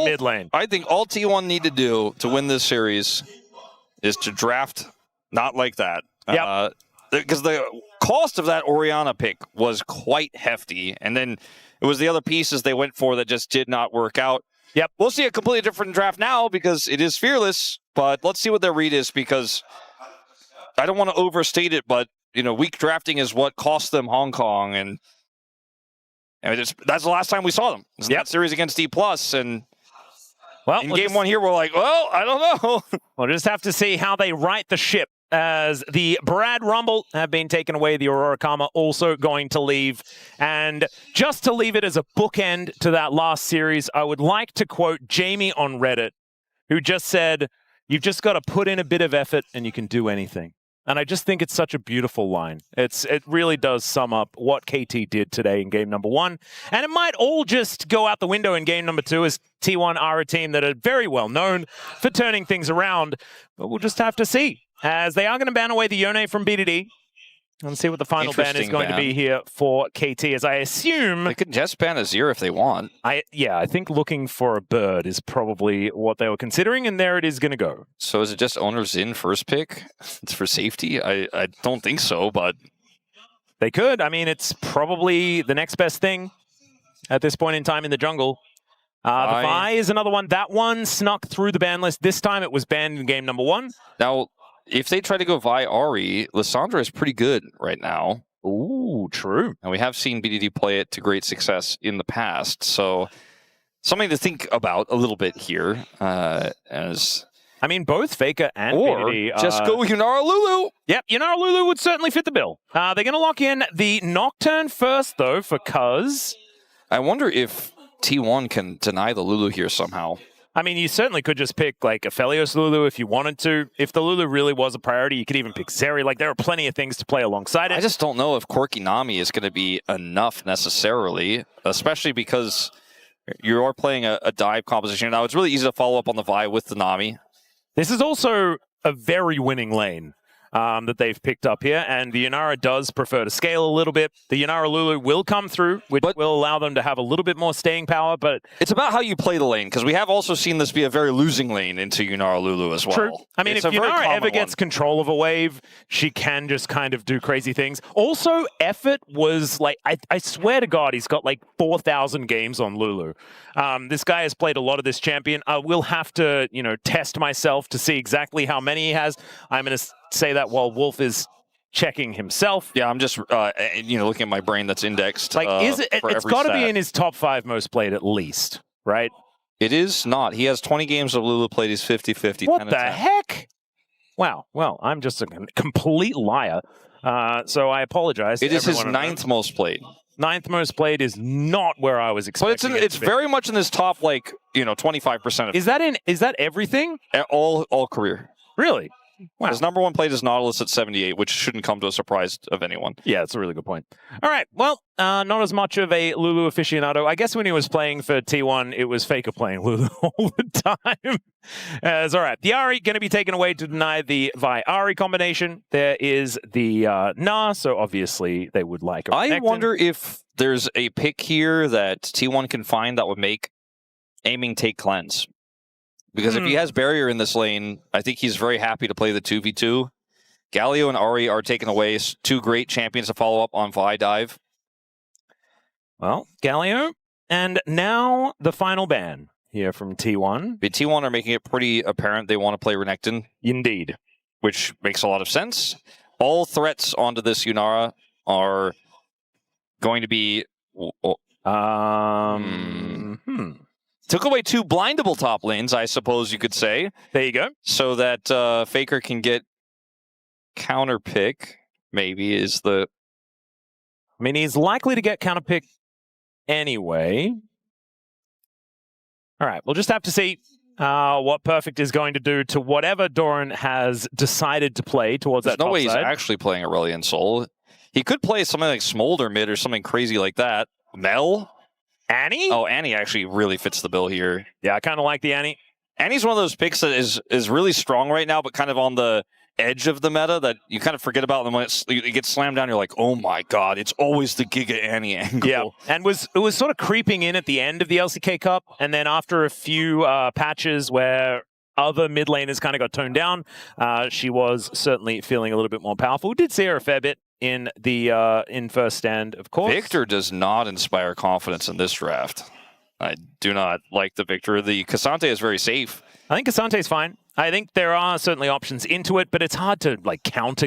mid lane. I think all T1 need to do to win this series is to draft not like that. Yep. Because the cost of that Orianna pick was quite hefty. And then it was the other pieces they went for that just did not work out. Yep. We'll see a completely different draft now because it is Fearless. But let's see what their read is, because I don't want to overstate it, but weak drafting is what cost them Hong Kong. And that's the last time we saw them. It's that series against D+. And well, in game one here, we're like, well, I don't know. We'll just have to see how they right the ship, as the Brad Rumble have been taken away. The Aurora Karma also going to leave. And just to leave it as a bookend to that last series, I would like to quote Jamie on Reddit, who just said, "You've just got to put in a bit of effort and you can do anything." And I just think it's such a beautiful line. It really does sum up what KT did today in game number 1. And it might all just go out the window in game number 2, as T1 are a team that are very well known for turning things around. But we'll just have to see, as they are going to ban away the Yone from BDD. And see what the final ban is going to be here for KT, as I assume... They could just ban Azir if they want. I think looking for a bird is probably what they were considering, and there it is going to go. So is it just Oner's in first pick? It's for safety? I don't think so, but... They could. I mean, it's probably the next best thing at this point in time in the jungle. The Vi is another one. That one snuck through the ban list. This time it was banned in game number 1. Now... if they try to go Vi Ahri, Lissandra is pretty good right now. Ooh, true. And we have seen BDD play it to great success in the past. So something to think about a little bit here. I mean, both Faker and BDD. Just go Yunara Lulu. Yep, Yunara Lulu would certainly fit the bill. They're going to lock in the Nocturne first, though, for Cuzz. I wonder if T1 can deny the Lulu here somehow. I mean, you certainly could just pick, like, Aphelios Lulu if you wanted to. If the Lulu really was a priority, you could even pick Zeri. Like, there are plenty of things to play alongside it. I just don't know if Corki Nami is going to be enough necessarily, especially because you are playing a dive composition. Now, it's really easy to follow up on the Vi with the Nami. This is also a very winning lane that they've picked up here, and the Yunara does prefer to scale a little bit. The Yunara Lulu will come through, which will allow them to have a little bit more staying power, but... It's about how you play the lane, because we have also seen this be a very losing lane into Yunara Lulu as well. True. I mean, if Yunara ever gets control of a wave, she can just kind of do crazy things. Also, Effort was like... I swear to God, he's got like 4,000 games on Lulu. This guy has played a lot of this champion. I will have to, test myself to see exactly how many he has. I'm going to say that while Wolf is checking himself. Yeah, I'm just looking at my brain that's indexed. Like, it's got to be in his top 5 most played at least, right? It is not. He has 20 games of Lulu played. He's 50-50. What the heck? Wow. Well, I'm just a complete liar. So I apologize. It is his 9th most played. 9th most played is not where I was expecting. But it's very much in his top, 25% of. Is that everything? All career. Really? Wow. His number 1 played is Nautilus at 78, which shouldn't come to a surprise of anyone. Yeah, that's a really good point. All right, well, not as much of a Lulu aficionado. I guess when he was playing for T1, it was Faker playing Lulu all the time. It's all right. The Ahri going to be taken away to deny the Vi Ahri combination. There is the Na, so obviously they would like a I wonder if there's a pick here that T1 can find that would make aiming take cleanse. Because if he has barrier in this lane, I think he's very happy to play the 2v2. Galio and Ahri are taken away. 2 great champions to follow up on Vi dive. Well, Galio, and now the final ban here from T1. But T1 are making it pretty apparent they want to play Renekton. Indeed. Which makes a lot of sense. All threats onto this Yunara are going to be... Took away 2 blindable top lanes, I suppose you could say. There you go. So that Faker can get counter pick, maybe, is the... I mean, he's likely to get counter pick anyway. All right, we'll just have to see what Perfect is going to do to whatever Doran has decided to play towards that top side. There's no way he's actually playing Aurelion Sol. He could play something like Smolder mid or something crazy like that. Mel? Annie? Oh, Annie actually really fits the bill here. Yeah, I kind of like the Annie. Annie's one of those picks that is really strong right now, but kind of on the edge of the meta that you kind of forget about. And when it gets slammed down, you're like, oh my god, it's always the Giga Annie angle. Yeah, and it was sort of creeping in at the end of the LCK Cup, and then after a few patches where other mid laners kind of got toned down, she was certainly feeling a little bit more powerful. We did see her a fair bit in the in first stand, of course. Victor does not inspire confidence in this draft. I do not like the Victor. The Cassante is very safe. I think Cassante's fine. I think there are certainly options into it, but it's hard to like counter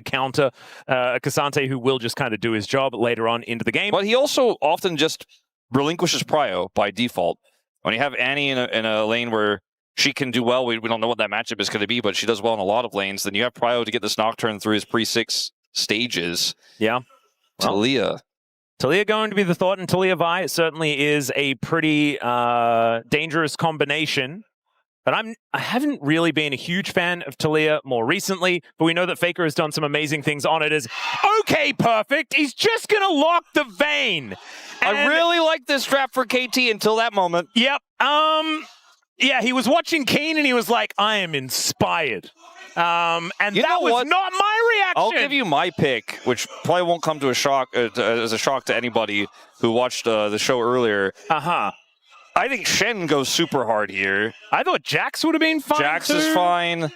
a Cassante who will just kind of do his job later on into the game. But he also often just relinquishes prio by default. When you have Annie in a lane where she can do well, we don't know what that matchup is going to be, but she does well in a lot of lanes, then you have prio to get this Nocturne through his pre-6 stages. Yeah. Well, Taliyah going to be the thought, and Taliyah Vi certainly is a pretty dangerous combination. But I haven't really been a huge fan of Taliyah more recently, but we know that Faker has done some amazing things on it as, okay, perfect, he's just going to lock the Vayne. And I really like this draft for KT until that moment. Yep. Yeah, he was watching Keen and he was like, I am inspired. And that was not my reaction. I'll give you my pick, which probably won't come to a shock as a shock to anybody who watched the show earlier. I think Shen goes super hard here. I thought Jax would have been fine. Jax too. is fine.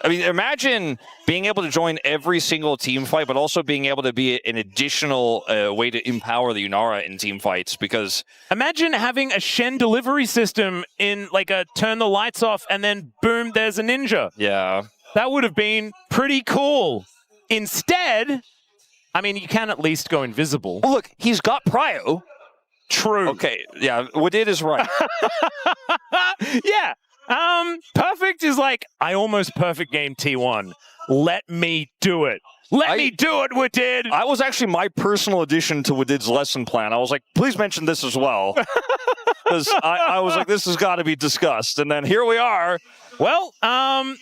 I mean, imagine being able to join every single team fight, but also being able to be an additional way to empower the Yunara in team fights, because... Imagine having a Shen delivery system in like a turn the lights off and then boom, there's a ninja. Yeah. That would have been pretty cool. Instead, I mean, you can at least go invisible. Well, look, he's got prio. True. Okay, yeah, Wadid is right. Yeah. Perfect is like, I almost perfect game T1. Let me do it. Let me do it, Wadid. I was actually my personal addition to Wadid's lesson plan. I was like, please mention this as well. Because I was like, this has got to be discussed. And then here we are. Well,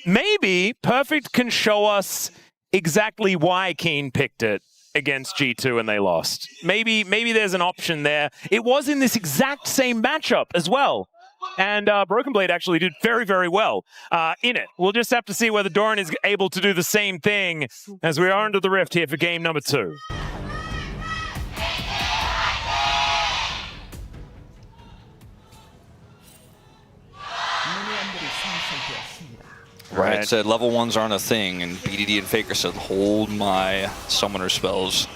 maybe Perfect can show us exactly why Keen picked it against G2 and they lost. Maybe there's an option there. It was in this exact same matchup as well. And Broken Blade actually did very, very well in it. We'll just have to see whether Doran is able to do the same thing as we are under the rift here for game number 2. Right, said level 1s aren't a thing, and BDD and Faker said, hold my summoner spells.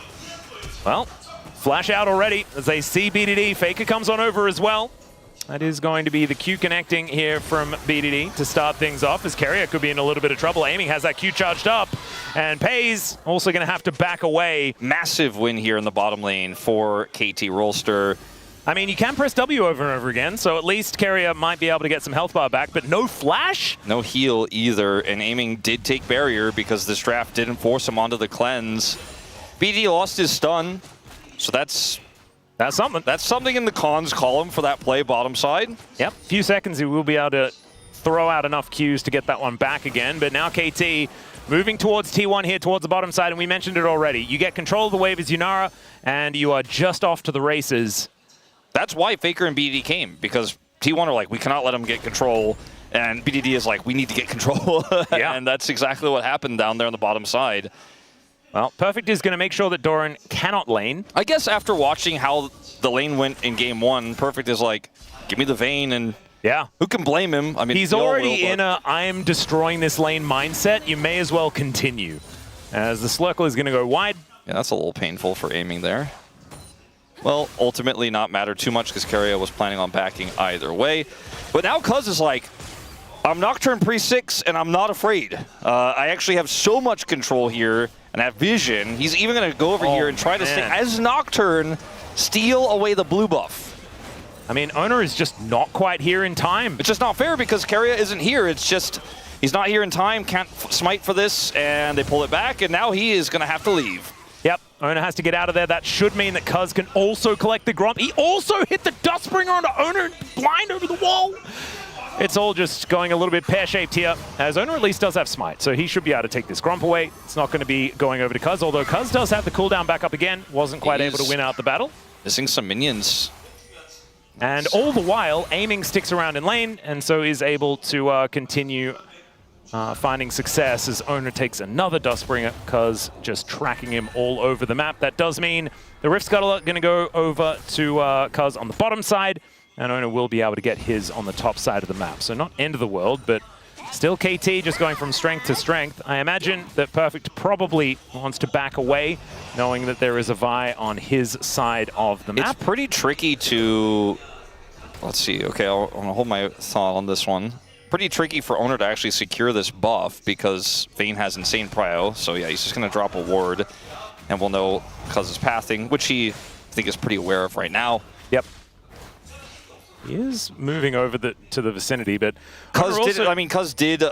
Well, flash out already as they see BDD. Faker comes on over as well. That is going to be the Q connecting here from BDD to start things off, as Keria could be in a little bit of trouble. Aiming has that Q charged up, and Peyz also going to have to back away. Massive win here in the bottom lane for KT Rolster. I mean, you can press W over and over again, so at least Keria might be able to get some health bar back, but no flash? No heal either, and Aiming did take barrier because this draft didn't force him onto the cleanse. BD lost his stun, so that's something. That's something in the cons column for that play bottom side. Yep, few seconds he will be able to throw out enough Qs to get that one back again, but now KT moving towards T1 here, towards the bottom side, and we mentioned it already. You get control of the wave as Yunara, and you are just off to the races. That's why Faker and BDD came, because T1 are like, we cannot let him get control, and BDD is like, we need to get control. Yeah. And that's exactly what happened down there on the bottom side. Well, Perfect is going to make sure that Doran cannot lane. I guess after watching how the lane went in game 1, Perfect is like, give me the Vayne, and yeah, who can blame him? I mean, he's already in a I'm destroying this lane mindset. You may as well continue, as the Slurkle is going to go wide. Yeah, that's a little painful for Aiming there. Well, ultimately not matter too much because Keria was planning on backing either way. But now Cuzz is like, I'm Nocturne pre-6 and I'm not afraid. I actually have so much control here and have vision. He's even going to go over here and try to stay as Nocturne, steal away the blue buff. I mean, Oner is just not quite here in time. It's just not fair because Keria isn't here. It's just, he's not here in time, can't smite for this, and they pull it back, and now he is going to have to leave. Yep, Oner has to get out of there. That should mean that Cuzz can also collect the Gromp. He also hit the Dustbringer onto Oner, blind over the wall. It's all just going a little bit pear-shaped here, as Oner at least does have Smite, so he should be able to take this Gromp away. It's not going to be going over to Cuzz, although Cuzz does have the cooldown back up again. Wasn't quite able to win out the battle. Missing some minions. And all the while, Aiming sticks around in lane, and so is able to continue finding success as Oner takes another Dustbringer, Cuzz just tracking him all over the map. That does mean the Rift Scuttle are going to go over to Cuzz on the bottom side, and Oner will be able to get his on the top side of the map. So not end of the world, but still KT just going from strength to strength. I imagine that Perfect probably wants to back away, knowing that there is a Vi on his side of the map. It's pretty tricky to... Let's see. Okay, I'm going to hold my thought on this one. Pretty tricky for Oner to actually secure this buff because Vayne has insane prio. So yeah, he's just going to drop a ward and we'll know Cuzz's pathing, which he, I think, is pretty aware of right now. Yep. He is moving over to the vicinity, but Cuzz did. I mean, Cuzz did.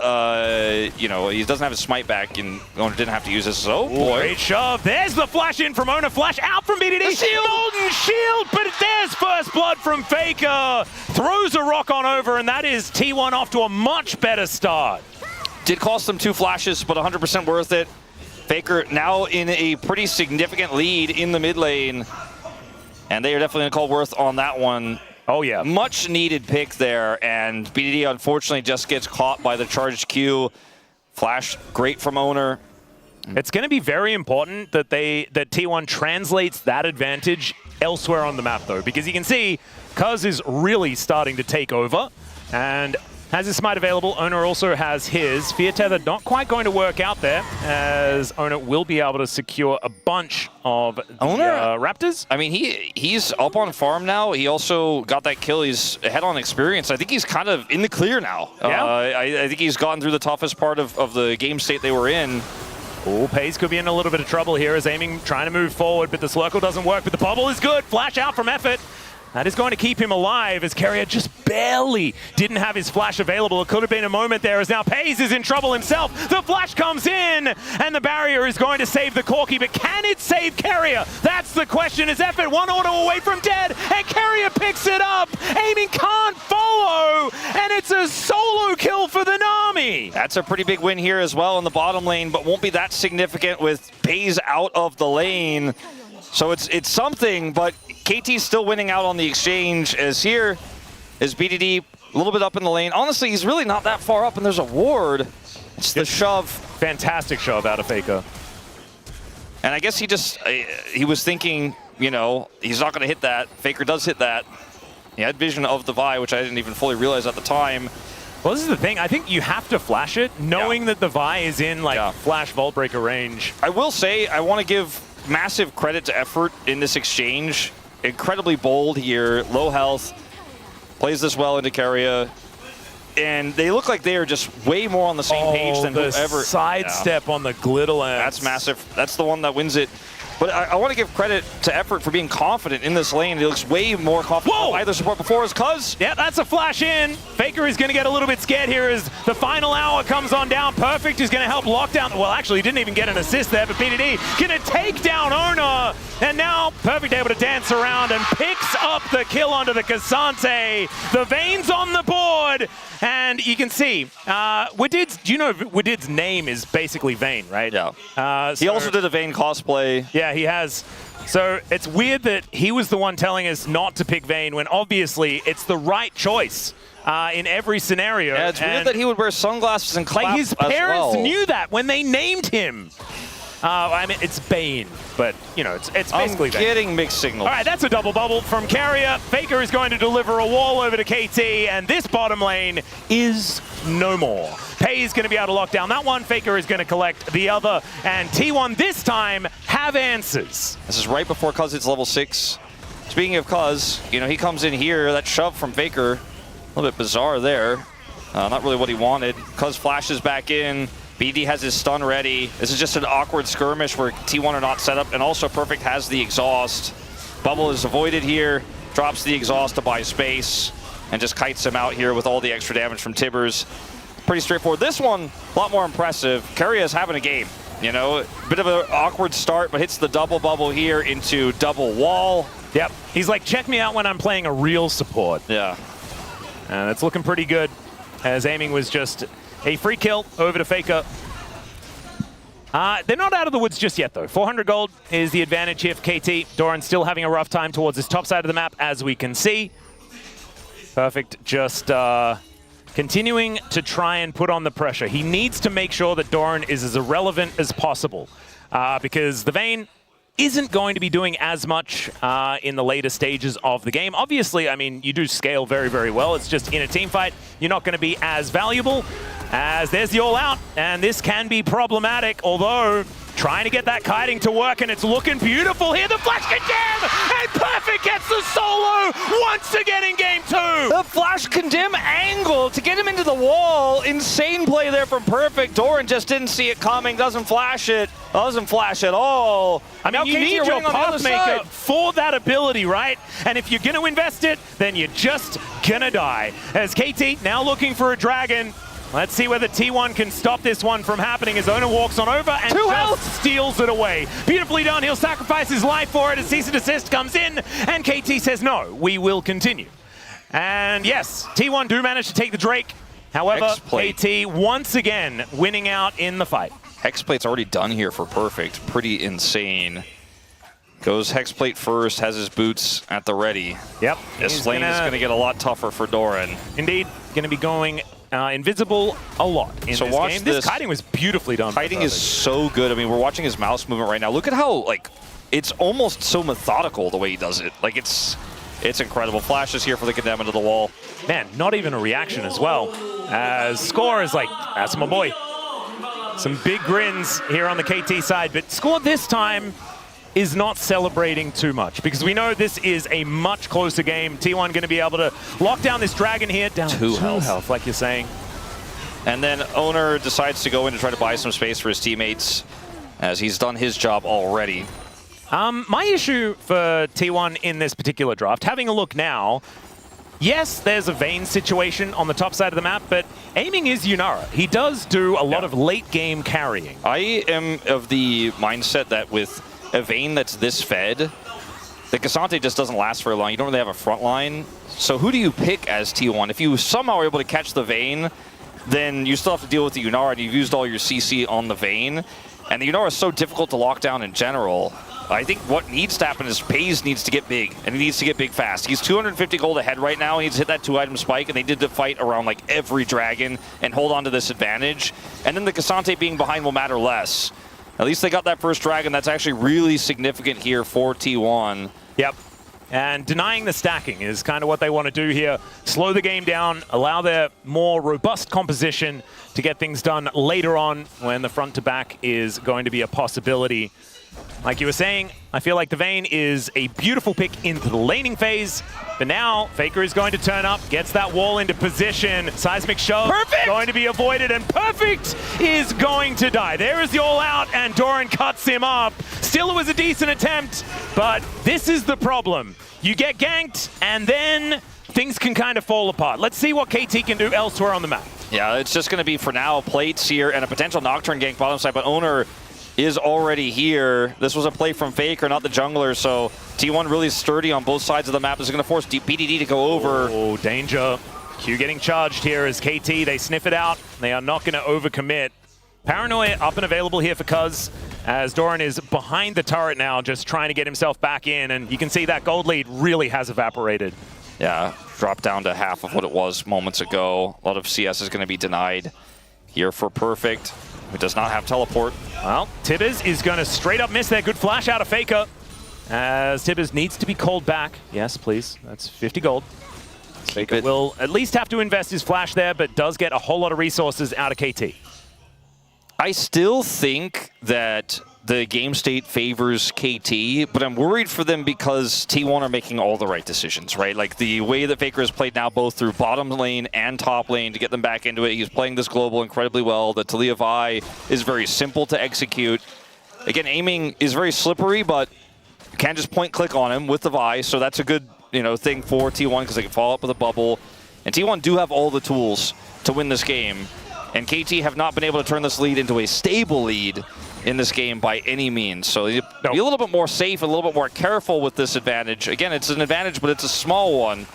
You know, he doesn't have his smite back, and Oner didn't have to use this. Oh boy! Great shove. There's the flash in from Oner. Flash out from BDD. Golden shield, but there's first blood from Faker. Throws a rock on over, and that is T1 off to a much better start. Did cost them 2 flashes, but 100% worth it. Faker now in a pretty significant lead in the mid lane, and they are definitely going to call worth on that one. Oh, yeah. Much needed pick there, and BDD unfortunately just gets caught by the charged Q. Flash, great from Oner. It's going to be very important that T1 translates that advantage elsewhere on the map, though, because you can see Cuzz is really starting to take over, and has his smite available. Oner also has his. Fear Tether not quite going to work out there, as Oner will be able to secure a bunch of the, Raptors. I mean, he's up on farm now. He also got that kill. He's ahead on experience. I think he's kind of in the clear now. Yeah. I think he's gotten through the toughest part of the game state they were in. Oh, Peyz could be in a little bit of trouble here as aiming, trying to move forward, but the circle doesn't work. But the bubble is good. Flash out from Effort. That is going to keep him alive as Keria just barely didn't have his flash available. It could have been a moment there as now Peyz is in trouble himself. The flash comes in and the barrier is going to save the Corki, but can it save Keria? That's the question. Is Effort one auto away from dead and Keria picks it up. Aiming can't follow and it's a solo kill for the Nami. That's a pretty big win here as well in the bottom lane, but won't be that significant with Peyz out of the lane. So it's something, but KT's still winning out on the exchange, as here is BDD a little bit up in the lane. Honestly, he's really not that far up, and there's a ward. It's the shove. Fantastic shove out of Faker. And I guess he was thinking, you know, he's not going to hit that. Faker does hit that. He had vision of the Vi, which I didn't even fully realize at the time. Well, this is the thing. I think you have to flash it, knowing that the Vi is in, like, flash Vault Breaker range. I will say, I want to give massive credit to Effort in this exchange. Incredibly bold here, low health, plays this well into Keria, and they look like they are just way more on the same page than whoever. Sidestep on the Gliddle. That's massive. That's the one that wins it. But I want to give credit to Effort for being confident in this lane. He looks way more confident. Whoa! Either support before his Cuzz. Yeah, that's a flash in. Faker is going to get a little bit scared here as the final hour comes on down. Perfect is going to help lock down. Well, actually, he didn't even get an assist there, but BDD going to take down Oner. And now Perfect able to dance around and picks up the kill onto the Cassante. The Vayne's on the board. And you can see, Wadid's, do you know Wadid's name is basically Vayne, right? Yeah. He also did a Vayne cosplay. Yeah, he has. So it's weird that he was the one telling us not to pick Vayne when obviously it's the right choice in every scenario. Yeah, it's weird that he would wear sunglasses and clap like his parents knew that when they named him. I mean, it's Bane, but, you know, it's basically Vayne. I'm getting mixed signals. All right, that's a double bubble from Keria. Faker is going to deliver a wall over to KT, and this bottom lane is no more. Peyz is going to be able to lock down that one. Faker is going to collect the other, and T1 this time have answers. This is right before Cuzz hits level 6. Speaking of Cuzz, you know, he comes in here, that shove from Faker, a little bit bizarre there. Not really what he wanted. Cuzz flashes back in. BD has his stun ready. This is just an awkward skirmish where T1 are not set up, and also Perfect has the exhaust. Bubble is avoided here, drops the exhaust to buy space, and just kites him out here with all the extra damage from Tibbers. Pretty straightforward. This one, a lot more impressive. Keria is having a game. You know, a bit of an awkward start, but hits the double bubble here into double wall. Yep. He's like, check me out when I'm playing a real support. Yeah. And it's looking pretty good, as aiming was just a free kill over to Faker. They're not out of the woods just yet, though. 400 gold is the advantage here for KT. Doran still having a rough time towards his top side of the map, as we can see. Perfect just continuing to try and put on the pressure. He needs to make sure that Doran is as irrelevant as possible because the Vayne isn't going to be doing as much in the later stages of the game. Obviously, I mean, you do scale very, very well. It's just in a team fight, you're not going to be as valuable as there's the all-out, and this can be problematic, although trying to get that kiting to work, and it's looking beautiful here. The flash condemn, and Perfect gets the solo once again in game 2. The flash condemn angle to get him into the wall. Insane play there from Perfect. Doran just didn't see it coming, doesn't flash it, doesn't flash at all. I mean, you need your Pathmaker for that ability, right? And if you're going to invest it, then you're just going to die. As KT now looking for a dragon. Let's see whether T1 can stop this one from happening as Oner walks on over and just steals it away. Beautifully done. He'll sacrifice his life for it as cease and desist comes in, and KT says, no, we will continue. And yes, T1 do manage to take the Drake. However, KT once again winning out in the fight. Hexplate's already done here for Perfect. Pretty insane. Goes Hexplate first, has his boots at the ready. Yep. This lane is going to get a lot tougher for Doran. Indeed. Going to be going invisible a lot in this game. This kiting was beautifully done. Kiting is so good. I mean, we're watching his mouse movement right now. Look at how, like, it's almost so methodical the way he does it. Like, it's incredible. Flashes here for the condemn into the wall. Man, not even a reaction as well. As Score is like, that's my boy. Some big grins here on the KT side, but Score this time is not celebrating too much because we know this is a much closer game. T1 going to be able to lock down this dragon here. Down two health, like you're saying. And then Oner decides to go in to try to buy some space for his teammates as he's done his job already. My issue for T1 in this particular draft, having a look now, yes, there's a Vayne situation on the top side of the map, but aiming is Yunara. He does do a lot of late game carrying. I am of the mindset that with a Vayne that's this fed, the Cassante just doesn't last very long. You don't really have a front line. So who do you pick as T1? If you somehow are able to catch the Vayne, then you still have to deal with the Yunara, and you've used all your CC on the Vayne. And the Yunara is so difficult to lock down in general. I think what needs to happen is Peyz needs to get big, and he needs to get big fast. He's 250 gold ahead right now. He needs to hit that 2-item spike, and they did the fight around like every dragon and hold on to this advantage. And then the Cassante being behind will matter less. At least they got that first dragon. That's actually really significant here for T1. Yep. And denying the stacking is kind of what they want to do here. Slow the game down, allow their more robust composition to get things done later on when the front to back is going to be a possibility. Like you were saying, I feel like the Vayne is a beautiful pick into the laning phase. But now, Faker is going to turn up, gets that wall into position. Seismic shove going to be avoided, and Perfect is going to die. There is the all-out, and Doran cuts him up. Still, it was a decent attempt, but this is the problem. You get ganked, and then things can kind of fall apart. Let's see what KT can do elsewhere on the map. Yeah, it's just going to be, for now, plates here and a potential Nocturne gank bottom side, but Oner is already here. This was a play from Faker, not the jungler, so T1 really sturdy on both sides of the map. This is going to force BDD to go over. Oh, danger. Q getting charged here as KT. They sniff it out. They are not going to overcommit. Paranoia up and available here for Cuzz, as Doran is behind the turret now, just trying to get himself back in, and you can see that gold lead really has evaporated. Yeah, dropped down to half of what it was moments ago. A lot of CS is going to be denied here for Perfect, who does not have teleport. Well, Tibbers is going to straight up miss there. Good flash out of Faker, as Tibbers needs to be called back. Yes, please. That's 50 gold. Faker will at least have to invest his flash there, but does get a whole lot of resources out of KT. I still think that the game state favors KT, but I'm worried for them because T1 are making all the right decisions, right? Like the way that Faker has played now, both through bottom lane and top lane to get them back into it. He's playing this global incredibly well. The Taliyah Vi is very simple to execute. Again, aiming is very slippery, but you can't just point click on him with the Vi, so that's a good thing for T1 because they can follow up with a bubble. And T1 do have all the tools to win this game. And KT have not been able to turn this lead into a stable lead in this game by any means. So you be a little bit more safe, a little bit more careful with this advantage. Again, it's an advantage, but it's a small one.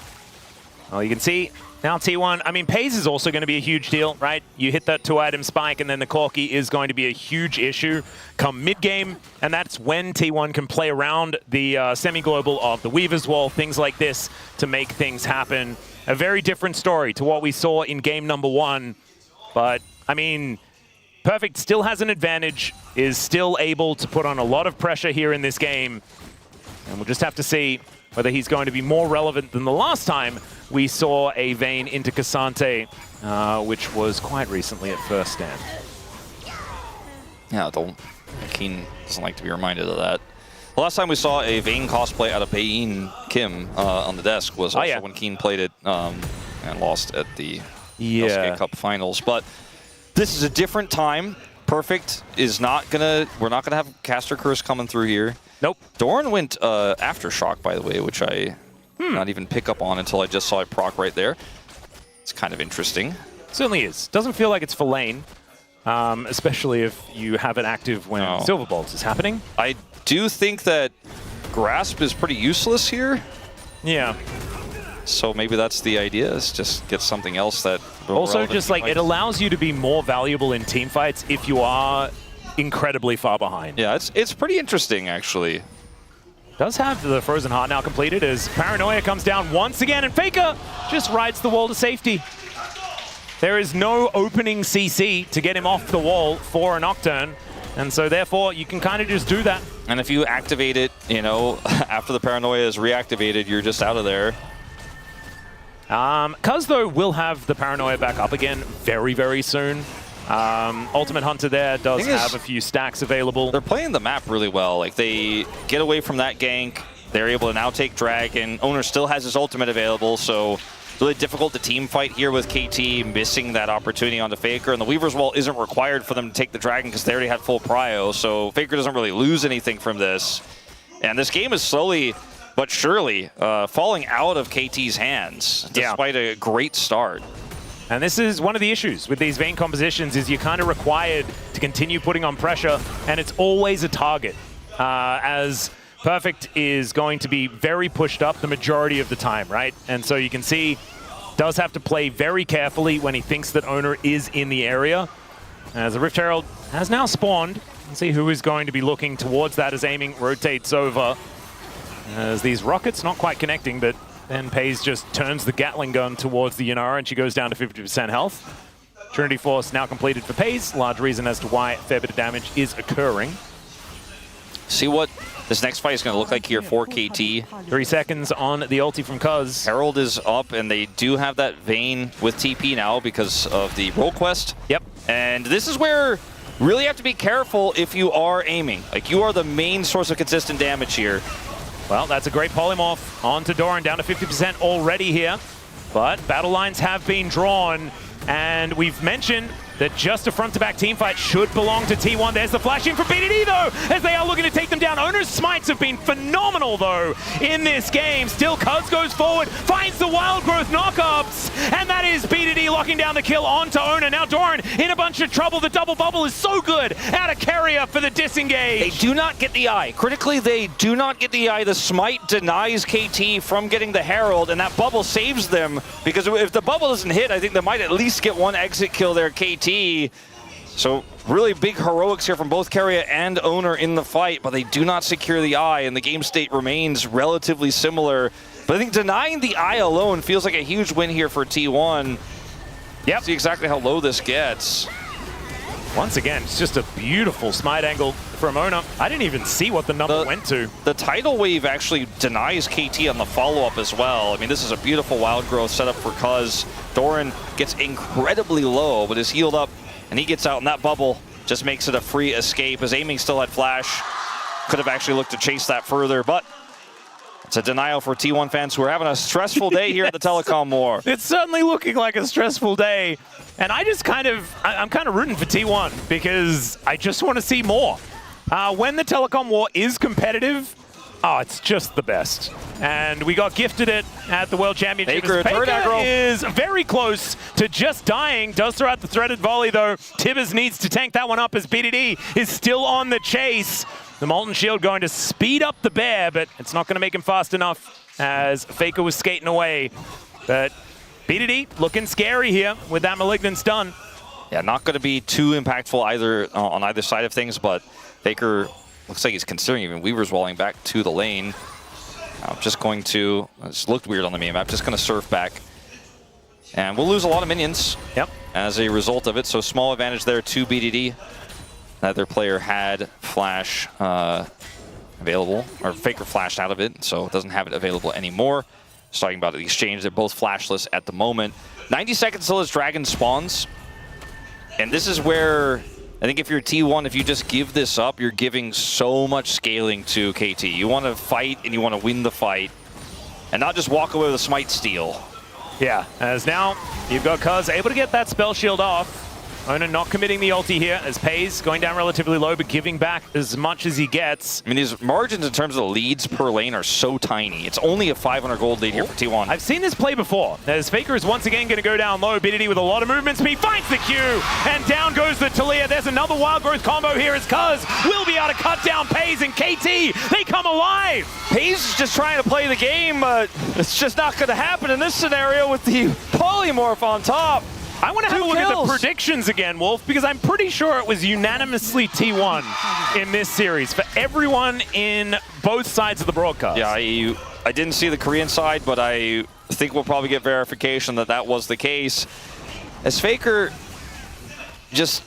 Well, you can see now T1, I mean, Peyz is also going to be a huge deal, right? You hit that 2-item spike, and then the Corki is going to be a huge issue come mid-game, and that's when T1 can play around the semi-global of the Weaver's Wall, things like this, to make things happen. a very different story to what we saw in game number 1. But, I mean, Perfect still has an advantage, is still able to put on a lot of pressure here in this game. And we'll just have to see whether he's going to be more relevant than the last time we saw a Vayne into Cassante, which was quite recently at first stand. Yeah, Keen doesn't like to be reminded of that. The last time we saw a Vayne cosplay out of Peyz Kim on the desk was also when Keen played it and lost at the LCK Cup finals. But this is a different time. Perfect is not gonna. We're not gonna have Caster Curse coming through here. Nope. Doran went Aftershock, by the way, which I not even pick up on until I just saw it proc right there. It's kind of interesting. Certainly is. Doesn't feel like it's for lane, especially if you have it active when Silver Bolts is happening. I do think that Grasp is pretty useless here. Yeah. So maybe that's the idea, is just get something else that... Also, just like, it allows you to be more valuable in team fights if you are incredibly far behind. Yeah, it's pretty interesting, actually. Does have the Frozen Heart now completed as Paranoia comes down once again, and Faker just rides the wall to safety. There is no opening CC to get him off the wall for a Nocturne, and so therefore you can kind of just do that. And if you activate it, you know, after the Paranoia is reactivated, you're just out of there. Cuzz, though, will have the Paranoia back up again very, very soon. Ultimate Hunter there does have a few stacks available. They're playing the map really well. Like, they get away from that gank. They're able to now take Dragon. Oner still has his ultimate available, so it's really difficult to team fight here with KT missing that opportunity onto Faker. And the Weaver's Wall isn't required for them to take the Dragon because they already had full prio, so Faker doesn't really lose anything from this. And this game is slowly but surely falling out of KT's hands, despite a great start. And this is one of the issues with these Vayne compositions, is you're kind of required to continue putting on pressure, and it's always a target, as Perfect is going to be very pushed up the majority of the time, right? And so you can see, does have to play very carefully when he thinks that Oner is in the area. As the Rift Herald has now spawned, let's see who is going to be looking towards that as aiming rotates over. As these rockets not quite connecting, but then Peyz just turns the Gatling gun towards the Yunara and she goes down to 50% health. Trinity Force now completed for Peyz. Large reason as to why a fair bit of damage is occurring. See what this next fight is going to look like here for KT. 3 seconds on the ulti from Cuzz. Herald is up, and they do have that Vayne with TP now because of the role quest. Yep. And this is where you really have to be careful if you are aiming. Like, you are the main source of consistent damage here. Well, that's a great polymorph onto Doran, down to 50% already here. But battle lines have been drawn, and we've mentioned that just a front-to-back teamfight should belong to T1. There's the flash in from BDD, though, as they are looking to take them down. Oner's smites have been phenomenal, though, in this game. Still, Cuzz goes forward, finds the Wild Growth knockups, and that is BDD locking down the kill onto Oner. Now Doran in a bunch of trouble. The double bubble is so good out of Keria for the disengage. They do not get the eye. Critically, they do not get the eye. The smite denies KT from getting the Herald, and that bubble saves them, because if the bubble doesn't hit, I think they might at least get one exit kill there, KT. So really big heroics here from both Keria and Oner in the fight, but they do not secure the eye, and the game state remains relatively similar. But I think denying the eye alone feels like a huge win here for T1. Yep. See exactly how low this gets. Once again, it's just a beautiful smite angle from Oner. I didn't even see what the number went to. The tidal wave actually denies KT on the follow-up as well. I mean, this is a beautiful wild growth setup for Cuzz. Doran gets incredibly low, but is healed up, and he gets out, and that bubble just makes it a free escape, as aiming still had flash. Could have actually looked to chase that further, but it's a denial for T1 fans who are having a stressful day here at the Telecom War. It's certainly looking like a stressful day. And I just I'm kind of rooting for T1 because I just want to see more. When the Telecom War is competitive, it's just the best. And we got gifted it at the World Championship. Faker is very close to just dying. Does throw out the threaded volley, though. Tibbers needs to tank that one up as BDD is still on the chase. The Molten Shield going to speed up the bear, but it's not going to make him fast enough as Faker was skating away. But BDD looking scary here with that Malignant stun. Yeah, not going to be too impactful either on either side of things, but Faker looks like he's considering even Weaver's walling back to the lane. I'm just going to, this looked weird on the minimap, just going to surf back And we'll lose a lot of minions as a result of it. So small advantage there to BDD. Neither player had Flash available, or Faker flashed out of it, so it doesn't have it available anymore. Just talking about the exchange, they're both flashless at the moment. 90 seconds till his dragon spawns. And this is where, I think if you're T1, if you just give this up, you're giving so much scaling to KT. You want to fight and you want to win the fight, and not just walk away with a smite steal. Yeah, as now you've got Cuzz able to get that spell shield off. Oner not committing the ulti here as Peyz going down relatively low, but giving back as much as he gets. I mean, his margins in terms of the leads per lane are so tiny. It's only a 500 gold lead here for T1. I've seen this play before, as Faker is once again going to go down low. BDD with a lot of movement speed finds the Q, and down goes the Taliyah. There's another wild growth combo here as Cuzz will be able to cut down Peyz and KT. They come alive. Peyz is just trying to play the game, but it's just not going to happen in this scenario with the polymorph on top. I want to have a look at the predictions again, Wolf, because I'm pretty sure it was unanimously T1 in this series for everyone in both sides of the broadcast. Yeah, I didn't see the Korean side, but I think we'll probably get verification that that was the case. As Faker just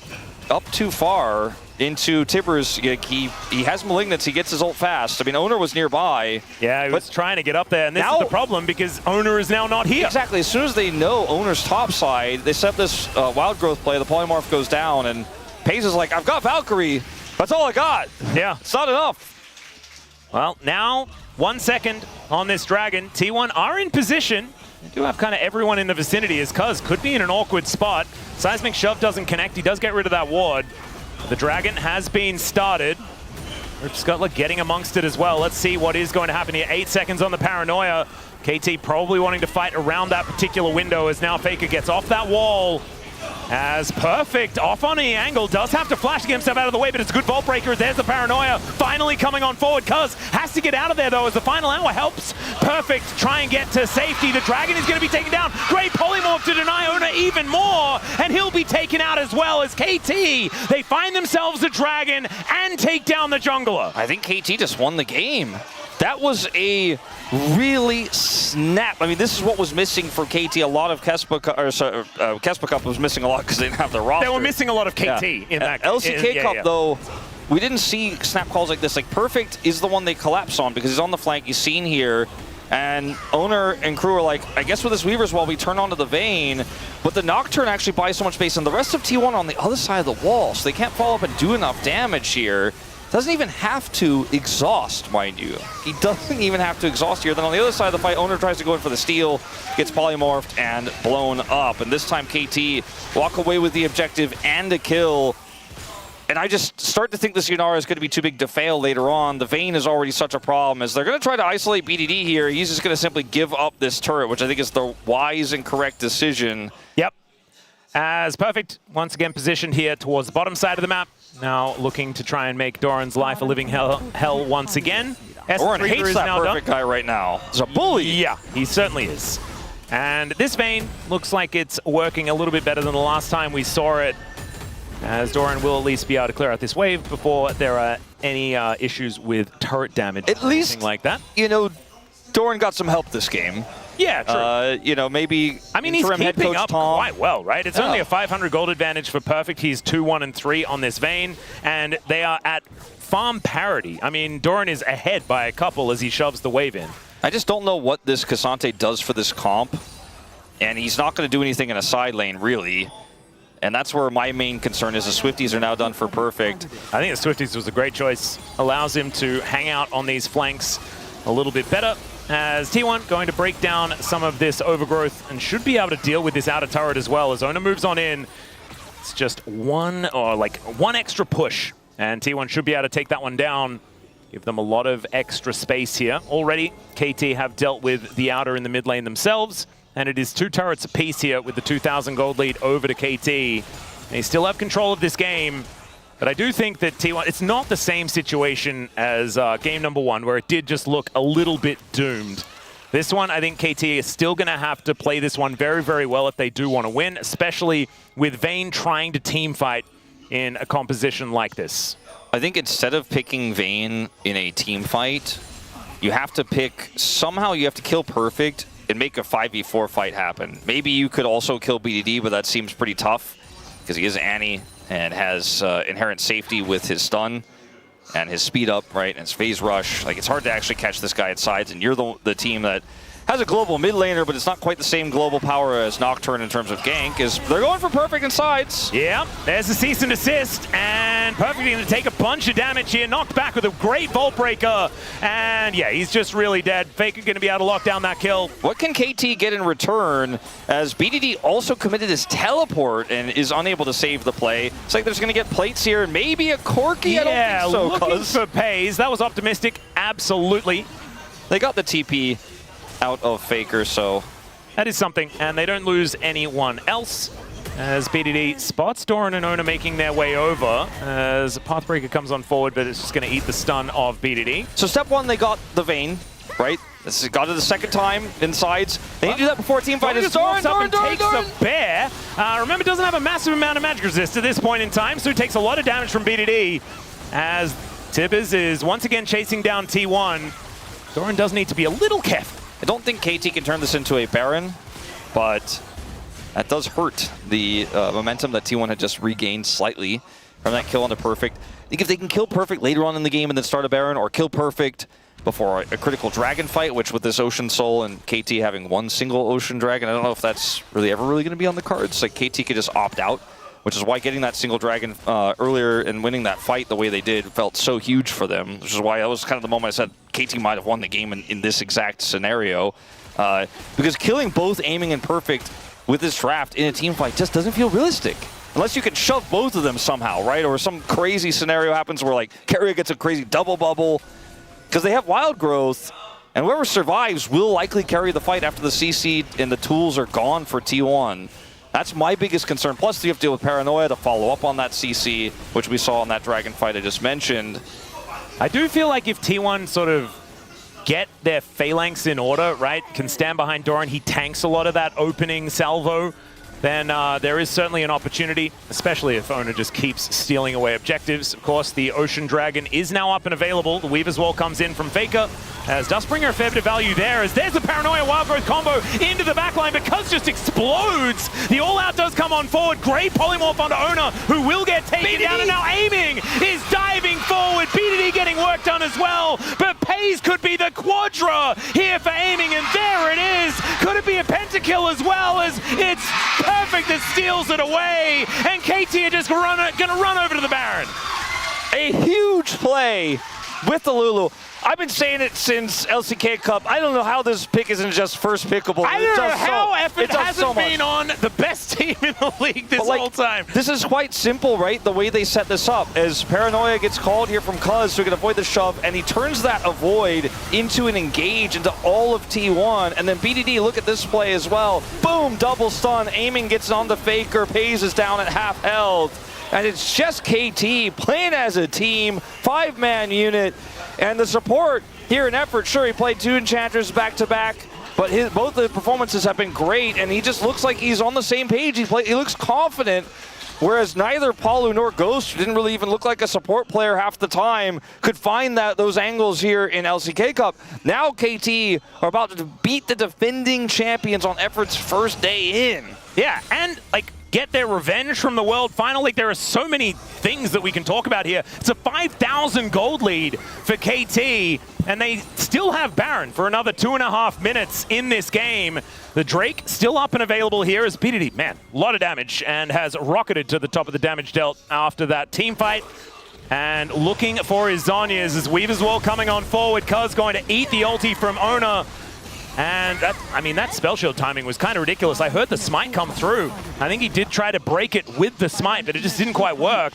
up too far into Tibbers, he has Malignance, he gets his ult fast. I mean, Oner was nearby. Yeah, he was trying to get up there, and this is the problem because Oner is now not here. Exactly, as soon as they know Oner's top side, they set this wild growth play, the polymorph goes down, and Peyz is like, I've got Valkyrie, that's all I got. Yeah. It's not enough. Well, now 1 second on this Dragon. T1 are in position. They do have kind of everyone in the vicinity as Cuzz could be in an awkward spot. Seismic Shove doesn't connect, he does get rid of that ward. The Dragon has been started. Scuttler getting amongst it as well. Let's see what is going to happen here. 8 seconds on the Paranoia. KT probably wanting to fight around that particular window as now Faker gets off that wall. As Perfect off on the angle, does have to flash to get himself out of the way, but it's a good vault breaker. There's the Paranoia finally coming on forward. Cuzz has to get out of there though as the final hour helps Perfect try and get to safety. The Dragon is going to be taken down. Great polymorph to deny Oner even more, and he'll be taken out as well as KT. They find themselves a Dragon and take down the jungler. I think KT just won the game. That was a really snap. I mean, this is what was missing from KT. A lot of Kespa Cup was missing a lot because they didn't have the roster. They were missing a lot of KT in that LCK Cup, though, we didn't see snap calls like this. Like, Perfect is the one they collapse on because he's on the flank. He's seen here. And Oner and crew are like, I guess with this Weaver's Wall, we turn onto the Vayne. But the Nocturne actually buys so much space. And the rest of T1 are on the other side of the wall. So they can't follow up and do enough damage here. Doesn't even have to exhaust, mind you. He doesn't even have to exhaust here. Then on the other side of the fight, Oner tries to go in for the steal, gets polymorphed and blown up. And this time KT walk away with the objective and a kill. And I just start to think this Yunara is going to be too big to fail later on. The Vayne is already such a problem as they're going to try to isolate BDD here. He's just going to simply give up this turret, which I think is the wise and correct decision. Yep. As Perfect once again positioned here towards the bottom side of the map. Now looking to try and make Doran's life a living hell once again. Doran hates that Perfect guy right now. He's a bully. Yeah, he certainly is. And this Vayne looks like it's working a little bit better than the last time we saw it, as Doran will at least be able to clear out this wave before there are any issues with turret damage. At least, like that. You know, Doran got some help this game. Yeah, true. You know, maybe. I mean, he's keeping up quite well, right? It's only a 500 gold advantage for Perfect. He's 2-1-3 on this Vayne, and they are at farm parity. I mean, Doran is ahead by a couple as he shoves the wave in. I just don't know what this Cassante does for this comp, and he's not going to do anything in a side lane, really. And that's where my main concern is. The Swifties are now done for Perfect. I think the Swifties was a great choice. Allows him to hang out on these flanks a little bit better. As T1 going to break down some of this overgrowth and should be able to deal with this outer turret as well. As Oner moves on in, it's just one extra push. And T1 should be able to take that one down. Give them a lot of extra space here. Already, KT have dealt with the outer in the mid lane themselves. And it is 2 turrets apiece here with the 2,000 gold lead over to KT. They still have control of this game. But I do think that T1, it's not the same situation as game number 1, where it did just look a little bit doomed. This one, I think KT is still going to have to play this one very, very well if they do want to win, especially with Vayne trying to team fight in a composition like this. I think instead of picking Vayne in a team fight, you have to pick, somehow you have to kill Perfect and make a 5v4 fight happen. Maybe you could also kill BDD, but that seems pretty tough because he is Annie and has inherent safety with his stun and his speed up, right, and his phase rush. Like, it's hard to actually catch this guy at sides, and you're the team that has a global mid laner, but it's not quite the same global power as Nocturne in terms of gank, is they're going for perfect in sides. Yeah, there's a cease and desist, and Perfect going to take a bunch of damage here, knocked back with a great Vault Breaker, and yeah, he's just really dead. Faker going to be able to lock down that kill. What can KT get in return, as BDD also committed his teleport and is unable to save the play? It's like there's going to get plates here, maybe a Corki. Yeah, I don't think so, looking Cuzz. for Peyz. That was optimistic, absolutely. They got the TP out of Faker, so that is something, and they don't lose anyone else as BDD spots Doran and Oner making their way over as Pathbreaker comes on forward, but it's just going to eat the stun of BDD. So step one, they got the Vayne, right? This got it the second time in sides. They need to do that before team fight. Doran takes the bear. Remember, doesn't have a massive amount of magic resist at this point in time, so it takes a lot of damage from BDD as Tibbers is once again chasing down T1. Doran does need to be a little careful. I don't think KT can turn this into a Baron, but that does hurt the momentum that T1 had just regained slightly from that kill onto Perfect. I think if they can kill Perfect later on in the game and then start a Baron, or kill Perfect before a critical dragon fight, which with this Ocean Soul and KT having one single Ocean Dragon, I don't know if that's ever going to be on the cards. Like, KT could just opt out, which is why getting that single dragon earlier and winning that fight the way they did felt so huge for them, which is why that was kind of the moment I said KT might have won the game in this exact scenario. Because killing both Aiming and Perfect with this draft in a team fight just doesn't feel realistic. Unless you can shove both of them somehow, right? Or some crazy scenario happens where, like, Keria gets a crazy double bubble. Because they have wild growth, and whoever survives will likely carry the fight after the CC and the tools are gone for T1. That's my biggest concern. Plus, you have to deal with Paranoia to follow up on that CC, which we saw in that dragon fight I just mentioned. I do feel like if T1 sort of get their phalanx in order, right, can stand behind Doran, he tanks a lot of that opening salvo, then there is certainly an opportunity, especially if Oner just keeps stealing away objectives. Of course, the Ocean Dragon is now up and available. The Weaver's Wall comes in from Faker, as does bring her a fair bit of value there, as there's a Paranoia Wild Growth combo into the backline, but Cuzz just explodes. The All-Out does come on forward. Great polymorph onto Oner, who will get taken down, and now Aiming is diving forward. BDD getting work done as well, but Peyz could be the Quadra here for Aiming, and there it is. Could it be a pentakill as well, as it's Perfect that steals it away, and KT are just gonna run over to the Baron. A huge play with the Lulu. I've been saying it since LCK Cup. I don't know how this pick isn't just first pickable. I don't know how effort hasn't been on the best team in the league this whole time. This is quite simple, right? The way they set this up, as Paranoia gets called here from Cuzz, so he can avoid the shove, and he turns that avoid into an engage into all of T1, and then BDD, look at this play as well. Boom, double stun, Aiming gets on the Faker, Peyz is down at half health. And it's just KT playing as a team, 5-man unit. And the support here in effort, sure, he played 2 Enchanters back-to-back, but both the performances have been great, and he just looks like he's on the same page. He looks confident, whereas neither Palu nor Ghost, who didn't really even look like a support player half the time, could find those angles here in LCK Cup. Now KT are about to beat the defending champions on Effort's first day in. Yeah, and, like, get their revenge from the world final. Like, there are so many things that we can talk about here. It's a 5,000 gold lead for KT, and they still have Baron for another 2.5 minutes in this game. The Drake still up and available here as BDD, man, a lot of damage, and has rocketed to the top of the damage dealt after that team fight. And looking for his Zhonya's as Weaver's Wall coming on forward. Cuzz going to eat the ulti from Oner. And that, I mean, that spell shield timing was kind of ridiculous. I heard the smite come through. I think he did try to break it with the smite, but it just didn't quite work.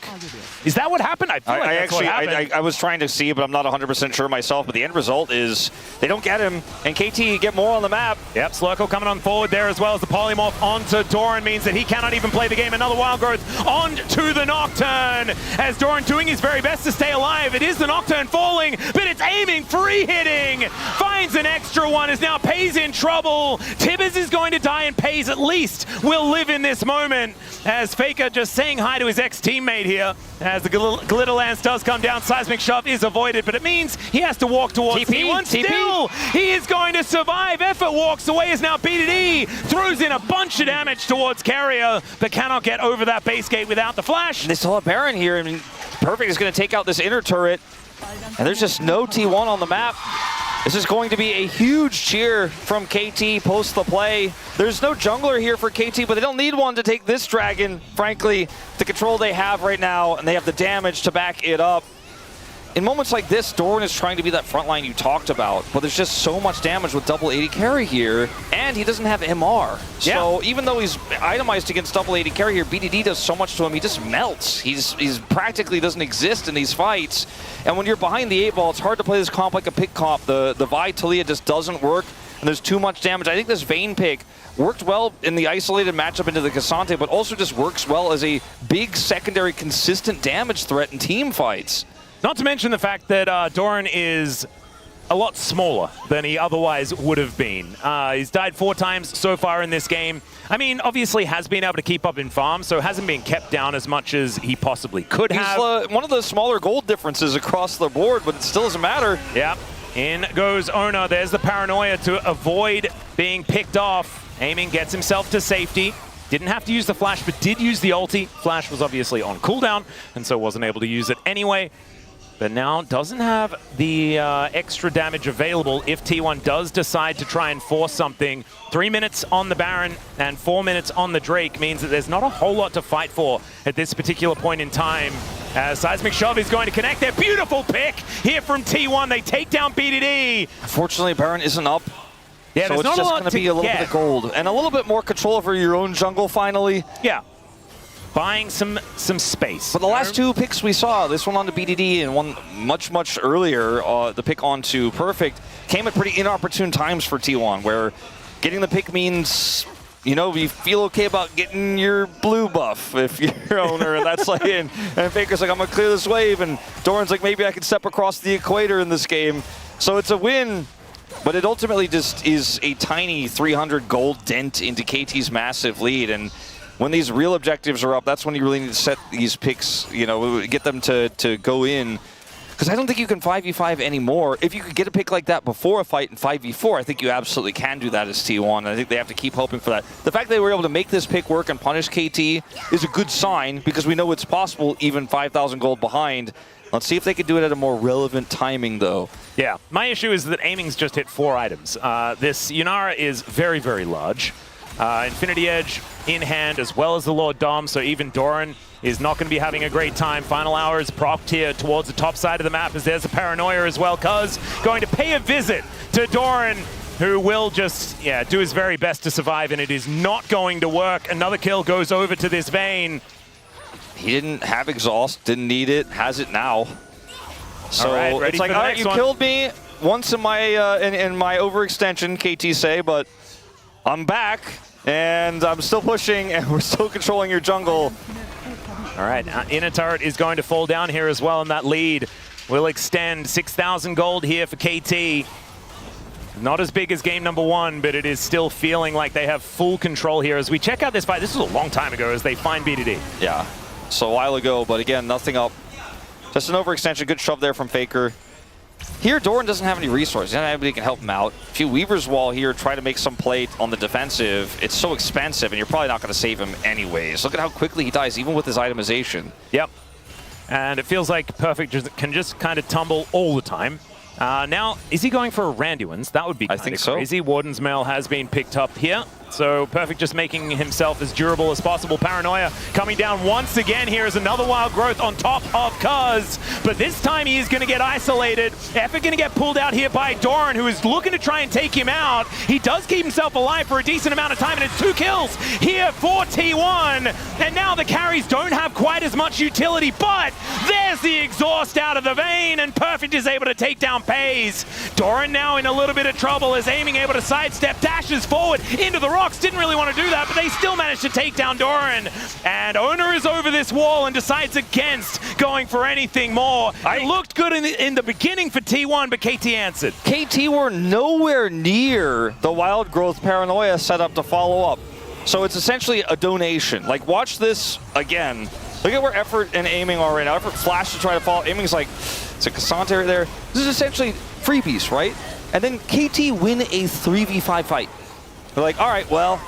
Is that what happened? I feel like that's what happened. I was trying to see, but I'm not 100% sure myself. But the end result is they don't get him, and KT get more on the map. Yep, Slurkle coming on forward there as well as the polymorph onto Doran means that he cannot even play the game. Another Wild Growth onto the Nocturne, as Doran doing his very best to stay alive. It is the Nocturne falling, but it's Aiming, free hitting, finds an extra one, is now Peyz in trouble. Tibbers is going to die, and Peyz at least will live in this moment. As Faker just saying hi to his ex-teammate here. As the glitter lance does come down, seismic shove is avoided, but it means he has to walk towards T1. Still, he is going to survive. Effort walks away as now BDD throws in a bunch of damage towards Keria, but cannot get over that base gate without the flash. They still have Baron here. I mean, Perfect is going to take out this inner turret, and there's just no T1 on the map. This is going to be a huge cheer from KT post the play. There's no jungler here for KT, but they don't need one to take this dragon, frankly. The control they have right now, and they have the damage to back it up. In moments like this, Doran is trying to be that front line you talked about, but there's just so much damage with double AD carry here, and he doesn't have MR. So even though he's itemized against double AD carry here, BDD does so much to him, he just melts. He's practically doesn't exist in these fights. And when you're behind the 8-ball, it's hard to play this comp like a pick comp. The Vi Taliyah just doesn't work, and there's too much damage. I think this Vayne pick worked well in the isolated matchup into the Cassante, but also just works well as a big secondary consistent damage threat in team fights. Not to mention the fact that Doran is a lot smaller than he otherwise would have been. He's died 4 times so far in this game. I mean, obviously has been able to keep up in farm, so hasn't been kept down as much as he possibly could have. He's one of the smaller gold differences across the board, but it still doesn't matter. Yeah, in goes Oner. There's the paranoia to avoid being picked off. Aiming gets himself to safety. Didn't have to use the flash, but did use the ulti. Flash was obviously on cooldown, and so wasn't able to use it anyway. But now doesn't have the extra damage available if T1 does decide to try and force something. 3 minutes on the Baron and 4 minutes on the Drake means that there's not a whole lot to fight for at this particular point in time. As Seismic Shove is going to connect their beautiful pick here from T1. They take down BDD. Unfortunately, Baron isn't up. Yeah, so it's just going to be a little bit of gold and a little bit more control over your own jungle finally. Yeah. Buying some space. But the last 2 picks we saw, this one onto BDD and one much earlier, the pick onto Perfect, came at pretty inopportune times for T1, where getting the pick means, you know, you feel okay about getting your blue buff if you're Oner, and that's like, and Faker's like, I'm gonna clear this wave, and Doran's like, maybe I can step across the equator in this game. So it's a win, but it ultimately just is a tiny 300 gold dent into KT's massive lead, and when these real objectives are up, that's when you really need to set these picks, you know, get them to go in. Because I don't think you can 5v5 anymore. If you could get a pick like that before a fight in 5v4, I think you absolutely can do that as T1. I think they have to keep hoping for that. The fact that they were able to make this pick work and punish KT is a good sign, because we know it's possible even 5,000 gold behind. Let's see if they can do it at a more relevant timing, though. Yeah, my issue is that Aiming's just hit 4 items. This Yunara is very, very large. Infinity Edge in hand, as well as the Lord Dom, so even Doran is not going to be having a great time. Final hour is propped here towards the top side of the map, as there's a paranoia as well. Cuzz going to pay a visit to Doran, who will just, do his very best to survive, and it is not going to work. Another kill goes over to this Vayne. He didn't have exhaust, didn't need it, has it now. So it's like, all right, you killed me once in my overextension, KT say, but I'm back. And I'm still pushing, and we're still controlling your jungle. All right, inner turret is going to fall down here as well, and that lead will extend. 6,000 gold here for KT. Not as big as game number 1, but it is still feeling like they have full control here. As we check out this fight, this was a long time ago as they find BDD. Yeah, so a while ago, but again, nothing up. Just an overextension, good shove there from Faker. Here, Doran doesn't have any resources. Anybody can help him out. A few Weaver's Wall here, try to make some play on the defensive. It's so expensive, and you're probably not going to save him anyways. Look at how quickly he dies, even with his itemization. Yep. And it feels like Perfect can just kind of tumble all the time. Now, is he going for a Randuin's? That would be kind of crazy. So. Warden's Mail has been picked up here. So Perfect just making himself as durable as possible. Paranoia coming down once again. Here is another Wild Growth on top of Cuzz. But this time he is going to get isolated. Effort going to get pulled out here by Doran, who is looking to try and take him out. He does keep himself alive for a decent amount of time, and it's 2 kills here for T1. And now the carries don't have quite as much utility, but there's the exhaust out of the Vayne, and Perfect is able to take down Peyz. Doran now in a little bit of trouble as Aiming able to sidestep, dashes forward into the rocks. Didn't really want to do that, but they still managed to take down Doran. And Oner is over this wall and decides against going for anything more. It looked good in the beginning for T1, but KT answered. KT were nowhere near the Wild Growth Paranoia setup to follow up. So it's essentially a donation. Like, watch this again. Look at where effort and aiming are right now. Effort flash to try to follow. Aiming's like, it's a Cassante right there. This is essentially freebies, right? And then KT win a 3v5 fight. They're like, all right, well,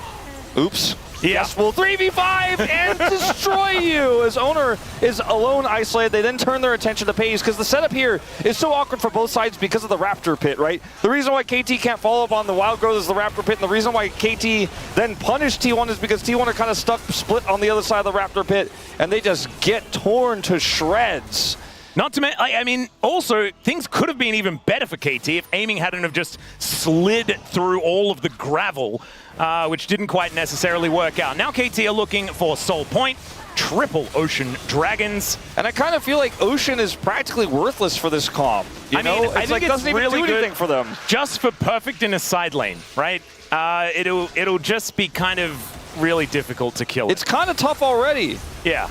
oops. Yes, we'll 3v5 and destroy you as Oner is alone isolated. They then turn their attention to Peyz because the setup here is so awkward for both sides because of the Raptor Pit, right? The reason why KT can't follow up on the Wild Growth is the Raptor Pit, and the reason why KT then punished T1 is because T1 are kind of stuck split on the other side of the Raptor Pit, and they just get torn to shreds. Not to mention, I mean, also, things could have been even better for KT if aiming hadn't have just slid through all of the gravel, which didn't quite necessarily work out. Now KT are looking for Soul Point, triple Ocean Dragons. And I kind of feel like Ocean is practically worthless for this comp. I mean, it's like, doesn't even do anything for them. Just for Perfect in a side lane, right? It'll just be kind of really difficult to kill it. It's kind of tough already. Yeah.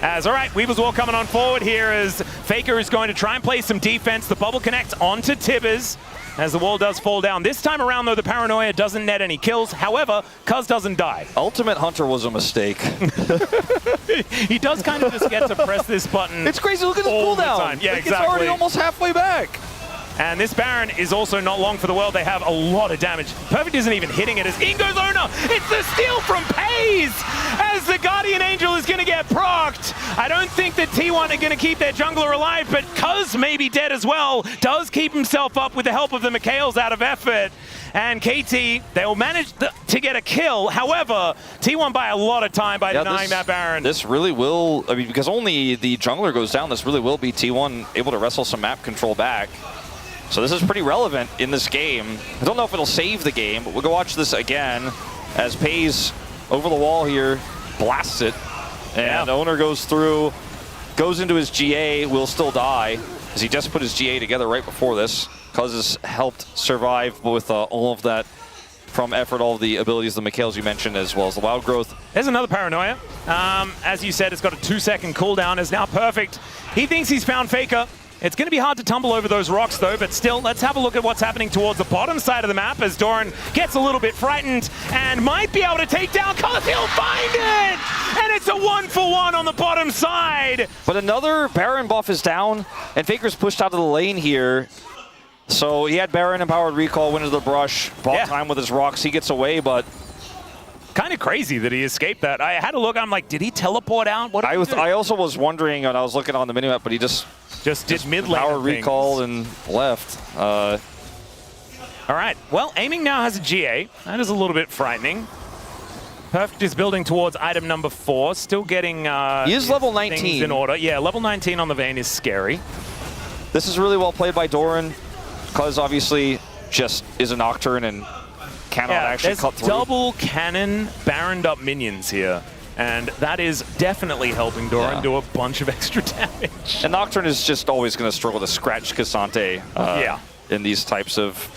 All right, Weaver's Wall coming on forward here as Faker is going to try and play some defense. The bubble connects onto Tibbers as the wall does fall down. This time around, though, the Paranoia doesn't net any kills. However, Cuzz doesn't die. Ultimate Hunter was a mistake. He does kind of just get to press this button. It's crazy. Look at this cooldown. Yeah, like, exactly. It's already almost halfway back. And this Baron is also not long for the world. They have a lot of damage. Perfect isn't even hitting it as in goes Oner. It's the steal from Peyz as the Guardian Angel is going to get procced. I don't think that T1 are going to keep their jungler alive, but Cuzz may be dead as well. Does keep himself up with the help of the Mikhails out of effort. And KT, they'll manage to get a kill. However, T1 by a lot of time by denying that Baron. This really will, I mean, because only the jungler goes down, this really will be T1 able to wrestle some map control back. So this is pretty relevant in this game. I don't know if it'll save the game, but we'll go watch this again as Peyz over the wall here blasts it. And Oner goes through, goes into his GA, will still die, as he just put his GA together right before this. Cuzz has helped survive with all of that from effort, all of the abilities, the Mikhails you mentioned, as well as the Wild Growth. There's another Paranoia. As you said, it's got a 2-second cooldown. Is now Perfect. He thinks he's found Faker. It's going to be hard to tumble over those rocks, though, but still, let's have a look at what's happening towards the bottom side of the map as Doran gets a little bit frightened and might be able to take down Cuzz. He'll find it! And it's a 1-for-1 on the bottom side. But another Baron buff is down, and Faker's pushed out of the lane here. So he had Baron empowered recall, went into the brush, bought time with his rocks. He gets away, but kind of crazy that he escaped that. I had a look. I'm like, did he teleport out? What did he do? I also was wondering when I was looking on the minimap, but he just did mid lane power recall and left. All right. Well, aiming now has a GA. That is a little bit frightening. Perfect is building towards item number 4. Still getting he is level 19 things in order. Yeah, level 19 on the Vayne is scary. This is really well played by Doran. Cuzz obviously just is a Nocturne and cannot actually cut through. Double cannon Baroned up minions here. And that is definitely helping Doran do a bunch of extra damage. And Nocturne is just always going to struggle to scratch Cassante in these types of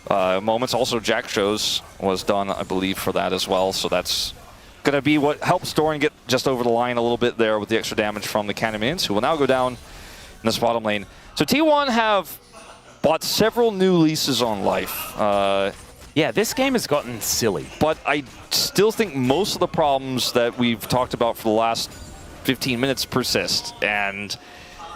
moments. Also, Jack Shows was done, I believe, for that as well. So that's going to be what helps Doran get just over the line a little bit there with the extra damage from the cannon minions, who will now go down in this bottom lane. So T1 have bought several new leases on life. Yeah, this game has gotten silly. But I still think most of the problems that we've talked about for the last 15 minutes persist. And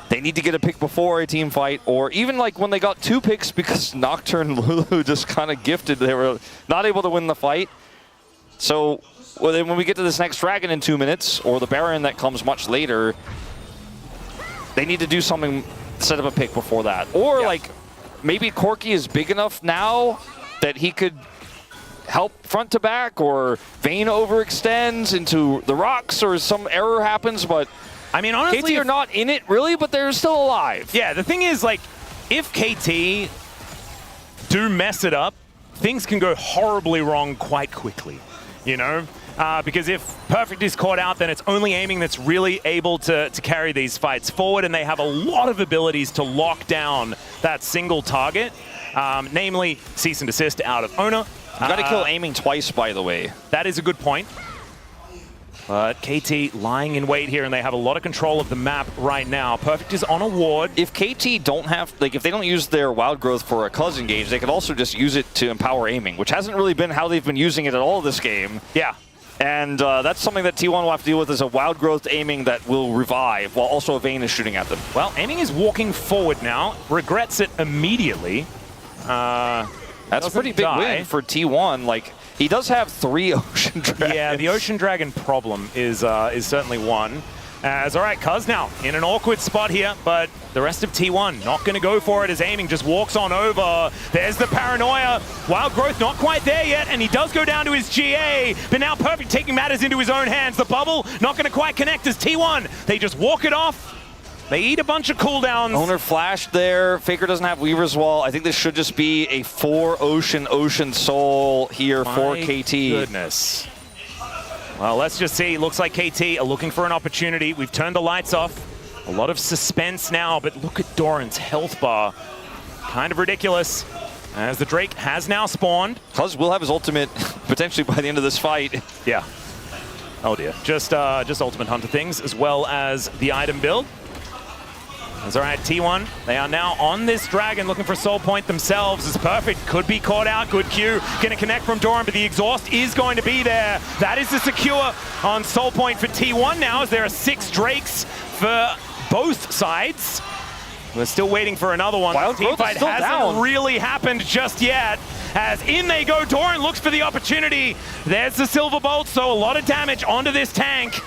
they need to get a pick before a team fight, or even like when they got 2 picks because Nocturne and Lulu just kind of gifted. They were not able to win the fight. So when we get to this next Dragon in 2 minutes, or the Baron that comes much later, they need to do something, set up a pick before that. Or like maybe Corki is big enough now that he could help front to back, or Vayne overextends into the rocks, or some error happens. But I mean, honestly, KT are not in it really, but they're still alive. Yeah, the thing is, like, if KT do mess it up, things can go horribly wrong quite quickly, you know? Because if Perfect is caught out, then it's only aiming that's really able to carry these fights forward, and they have a lot of abilities to lock down that single target. Namely, cease and desist out of Oner, You got to kill aiming twice, by the way. That is a good point. But KT lying in wait here, and they have a lot of control of the map right now. Perfect is on a ward. If KT don't have, like, if they don't use their wild growth for a Cuzz engage, they could also just use it to empower aiming, which hasn't really been how they've been using it at all this game. Yeah. And that's something that T1 will have to deal with, is a wild growth aiming that will revive, while also a Vayne is shooting at them. Well, aiming is walking forward now. Regrets it immediately. That's a pretty big win for T1. Like, he does have 3 Ocean Dragons. Yeah, the Ocean Dragon problem is certainly one. All right, Cuzz now in an awkward spot here, but the rest of T1 not going to go for it as aiming just walks on over. There's the paranoia. Wild growth not quite there yet, and he does go down to his GA, but now Perfect taking matters into his own hands. The bubble not going to quite connect as T1. They just walk it off. They eat a bunch of cooldowns. Oner flashed there. Faker doesn't have Weaver's Wall. I think this should just be a 4 Ocean Soul here for KT. Goodness. Well, let's just see. Looks like KT are looking for an opportunity. We've turned the lights off. A lot of suspense now, but look at Doran's health bar. Kind of ridiculous. As the Drake has now spawned. Cuzz will have his ultimate potentially by the end of this fight. Yeah. Oh dear. Just Ultimate Hunter things, as well as the item build. That's all right, T1. They are now on this dragon looking for Soul Point themselves. It's Perfect. Could be caught out. Good Q. Going to connect from Doran, but the exhaust is going to be there. That is the secure on Soul Point for T1 now, as there are 6 Drakes for both sides. We're still waiting for another one. Wild growth Teamfight still hasn't down. really happened just yet. As in they go, Doran looks for the opportunity. There's the Silver Bolt, so a lot of damage onto this tank.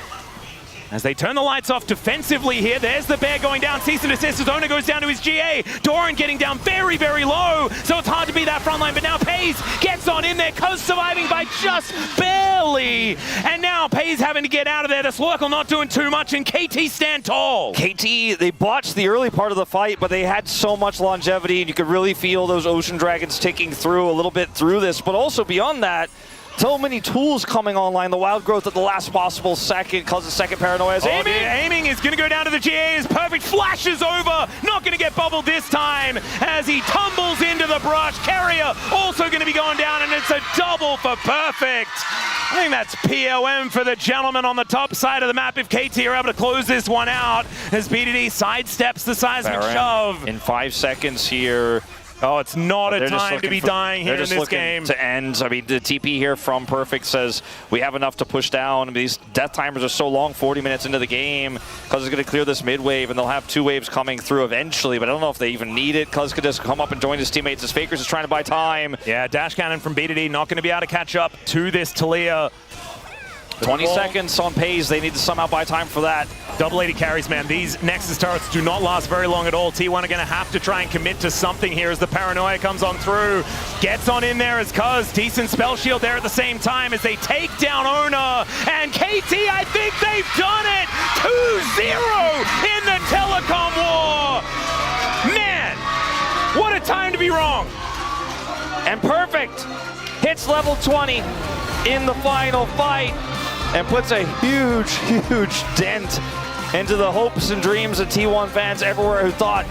As they turn the lights off defensively here, there's the bear going down. Cease and desist as Oner goes down to his GA. Doran getting down very, very low, so it's hard to be that front line. But now Peyz gets on in there. Cuzz surviving by just barely. And now Peyz having to get out of there. The Slurkle not doing too much, and KT stand tall. KT, they botched the early part of the fight, but they had so much longevity, and you could really feel those Ocean Dragons ticking through a little bit through this. But also beyond that, so many tools coming online. The wild growth at the last possible second. Cuzz' second paranoia is aiming. Aiming is going to go down to the GA. Is Perfect flashes over. Not going to get bubbled this time as he tumbles into the brush. Keria also going to be going down, and it's a double for Perfect. I think that's POM for the gentleman on the top side of the map if KT are able to close this one out as BDD sidesteps the seismic shove. In 5 seconds here. Oh, it's not a time to be dying here in this game. To end. I mean, the TP here from Perfect says we have enough to push down. I mean, these death timers are so long, 40 minutes into the game. Cuzz is going to clear this mid wave, and they'll have 2 waves coming through eventually, but I don't know if they even need it. Cuzz could just come up and join his teammates as Fakers is trying to buy time. Yeah, dash cannon from BDD not going to be able to catch up to this Taliyah. 20 seconds on Peyz. They need to somehow buy time for that. Double AD carries, man. These Nexus turrets do not last very long at all. T1 are going to have to try and commit to something here as the paranoia comes on through. Gets on in there as Cuzz. Decent spell shield there at the same time as they take down Oner. And KT, I think they've done it! 2-0 in the telecom war! Man, what a time to be wrong! And Perfect hits level 20 in the final fight, and puts a huge, huge dent into the hopes and dreams of T1 fans everywhere who thought